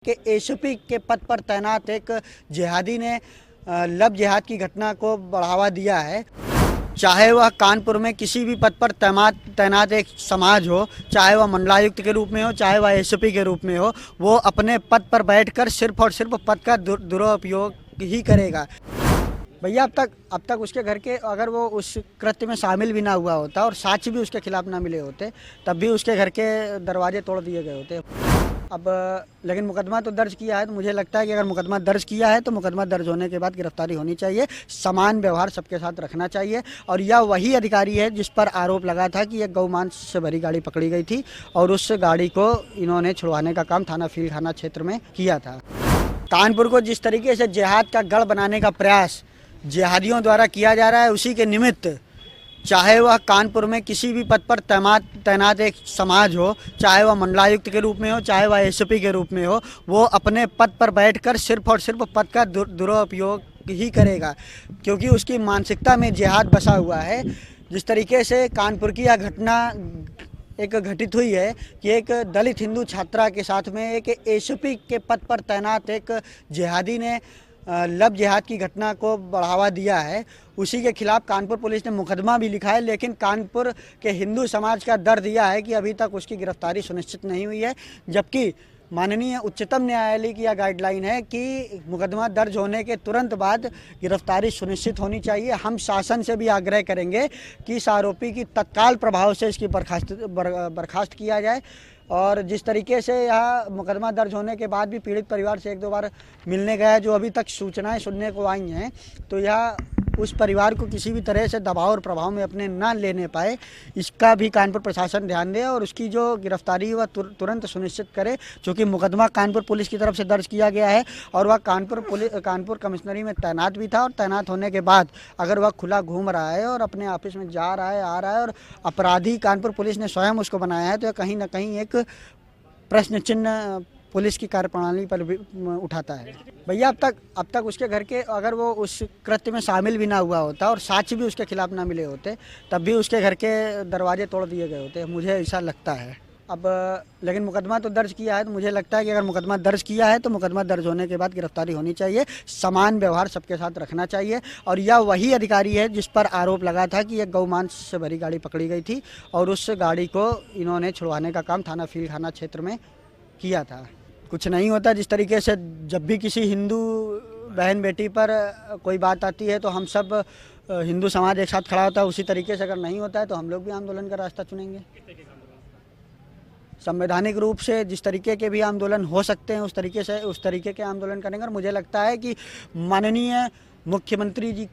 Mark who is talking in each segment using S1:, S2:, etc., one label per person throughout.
S1: के एसपी के पद पर तैनात एक जिहादी ने लव जिहाद की घटना को बढ़ावा दिया है। चाहे वह कानपुर में किसी भी पद पर तैनात एक समाज हो, चाहे वह मंडलायुक्त के रूप में हो, चाहे वह एसपी के रूप में हो, वो अपने पद पर बैठकर सिर्फ और सिर्फ पद का दुरुपयोग ही करेगा। भैया अब तक उसके घर के अगर वो उस कृत्य में शामिल भी ना हुआ होता और साक्ष्य भी उसके खिलाफ ना मिले होते, तब भी उसके घर के दरवाजे तोड़ दिए गए होते। अब लेकिन मुकदमा तो दर्ज किया है, तो मुझे लगता है कि अगर मुकदमा दर्ज किया है तो मुकदमा दर्ज होने के बाद गिरफ्तारी होनी चाहिए। समान व्यवहार सबके साथ रखना चाहिए। और यह वही अधिकारी है जिस पर आरोप लगा था कि एक गौमांस से भरी गाड़ी पकड़ी गई थी और उस गाड़ी को इन्होंने छुड़वाने का काम थाना फील्ड थाना क्षेत्र में किया था। कानपुर को जिस तरीके से जिहाद का गढ़ बनाने का प्रयास जिहादियों द्वारा किया जा रहा है, उसी के निमित्त चाहे वह कानपुर में किसी भी पद पर तैनात एक समाज हो, चाहे वह मंडलायुक्त के रूप में हो, चाहे वह एसपी के रूप में हो, वो अपने पद पर बैठकर सिर्फ और सिर्फ पद का दुरुपयोग ही करेगा, क्योंकि उसकी मानसिकता में जिहाद बसा हुआ है। जिस तरीके से कानपुर की यह घटना एक घटित हुई है कि एक दलित हिंदू छात्रा के साथ में एक एसपी के पद पर तैनात एक जिहादी ने लव जिहाद की घटना को बढ़ावा दिया है, उसी के खिलाफ कानपुर पुलिस ने मुकदमा भी लिखा है। लेकिन कानपुर के हिंदू समाज का दर्द यह है कि अभी तक उसकी गिरफ्तारी सुनिश्चित नहीं हुई है, जबकि माननीय उच्चतम न्यायालय की यह गाइडलाइन है कि मुकदमा दर्ज होने के तुरंत बाद गिरफ्तारी सुनिश्चित होनी चाहिए। हम शासन से भी आग्रह करेंगे कि इस आरोपी की तत्काल प्रभाव से इसकी बर्खास्त किया जाए। और जिस तरीके से यह मुकदमा दर्ज होने के बाद भी पीड़ित परिवार से एक दो बार मिलने गया, जो अभी तक सूचनाएं सुनने को आई हैं, तो यह उस परिवार को किसी भी तरह से दबाव और प्रभाव में अपने ना लेने पाए, इसका भी कानपुर प्रशासन ध्यान दे और उसकी जो गिरफ्तारी वह तुरंत सुनिश्चित करे। क्योंकि मुकदमा कानपुर पुलिस की तरफ से दर्ज किया गया है और वह कानपुर कमिश्नरी में तैनात भी था, और तैनात होने के बाद अगर वह खुला घूम रहा है और अपने ऑफिस में जा रहा है, आ रहा है, और अपराधी कानपुर पुलिस ने स्वयं उसको बनाया है, तो कहीं ना कहीं एक प्रश्न चिन्ह पुलिस की कार्यप्रणाली पर भी उठाता है। भैया अब तक उसके घर के अगर वो उस कृत्य में शामिल भी ना हुआ होता और साक्ष्य भी उसके खिलाफ ना मिले होते, तब भी उसके घर के दरवाजे तोड़ दिए गए होते, मुझे ऐसा लगता है। अब लेकिन मुकदमा तो दर्ज किया है, तो मुझे लगता है कि अगर मुकदमा दर्ज किया है तो मुकदमा दर्ज होने के बाद गिरफ्तारी होनी चाहिए। समान व्यवहार सबके साथ रखना चाहिए। और यह वही अधिकारी है जिस पर आरोप लगा था कि एक गौमांस से भरी गाड़ी पकड़ी गई थी और उस गाड़ी को इन्होंने छुड़वाने का काम थाना फील्ड थाना क्षेत्र में किया था। कुछ नहीं होता। जिस तरीके से जब भी किसी हिंदू बहन बेटी पर कोई बात आती है तो हम सब हिंदू समाज एक साथ खड़ा होता है, उसी तरीके से अगर नहीं होता है तो हम लोग भी आंदोलन का रास्ता चुनेंगे। संवैधानिक रूप से जिस तरीके के भी आंदोलन हो सकते हैं उस तरीके के आंदोलन करेंगे। और मुझे लगता है कि माननीय मुख्यमंत्री जी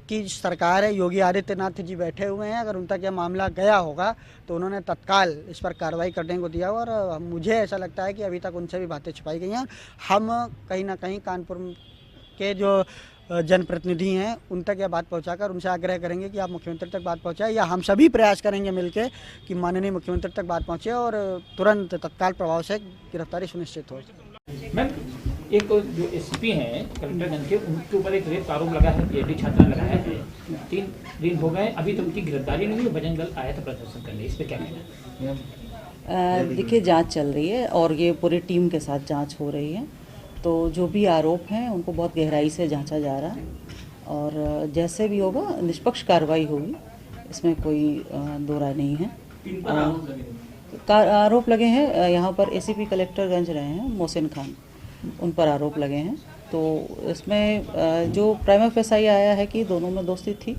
S1: की सरकार है, योगी आदित्यनाथ जी बैठे हुए हैं, अगर उन तक यह मामला गया होगा तो उन्होंने तत्काल इस पर कार्रवाई करने को दिया। और मुझे ऐसा लगता है कि अभी तक उनसे भी बातें छुपाई गई हैं। हम कहीं ना कहीं कानपुर के जो जनप्रतिनिधि हैं उन तक यह बात पहुंचाकर उनसे आग्रह करेंगे कि आप मुख्यमंत्री तक बात पहुंचाएं, या हम सभी प्रयास करेंगे मिलकर कि माननीय मुख्यमंत्री तक बात पहुंचे और तुरंत तत्काल प्रभाव से गिरफ्तारी सुनिश्चित हो।
S2: मैम, एक जो एसपी हैं कलेक्टरगंज के, उनके ऊपर एक रेप आरोप लगा है, पीएचडी छात्रा लगा है। 3 दिन हो गए, अभी तो उनकी गिरफ्तारी नहीं हुई। बजरंग दल आया था प्रदर्शन करने, इस पर क्या कहना?
S3: देखिए, जांच चल रही है और ये पूरी टीम के साथ जांच हो रही है। तो जो भी आरोप हैं उनको बहुत गहराई से जांचा जा रहा है और जैसे भी होगा निष्पक्ष कार्रवाई होगी, इसमें कोई दो राय नहीं है। आरोप लगे हैं, यहाँ पर एसीपी कलेक्टरगंज रहे हैं मोहसिन खान, उन पर आरोप लगे हैं। तो इसमें जो प्राइमा फेसाई आया है कि दोनों में दोस्ती थी,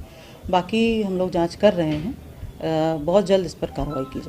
S3: बाकी हम लोग जांच कर रहे हैं। बहुत जल्द इस पर कार्रवाई की जाए।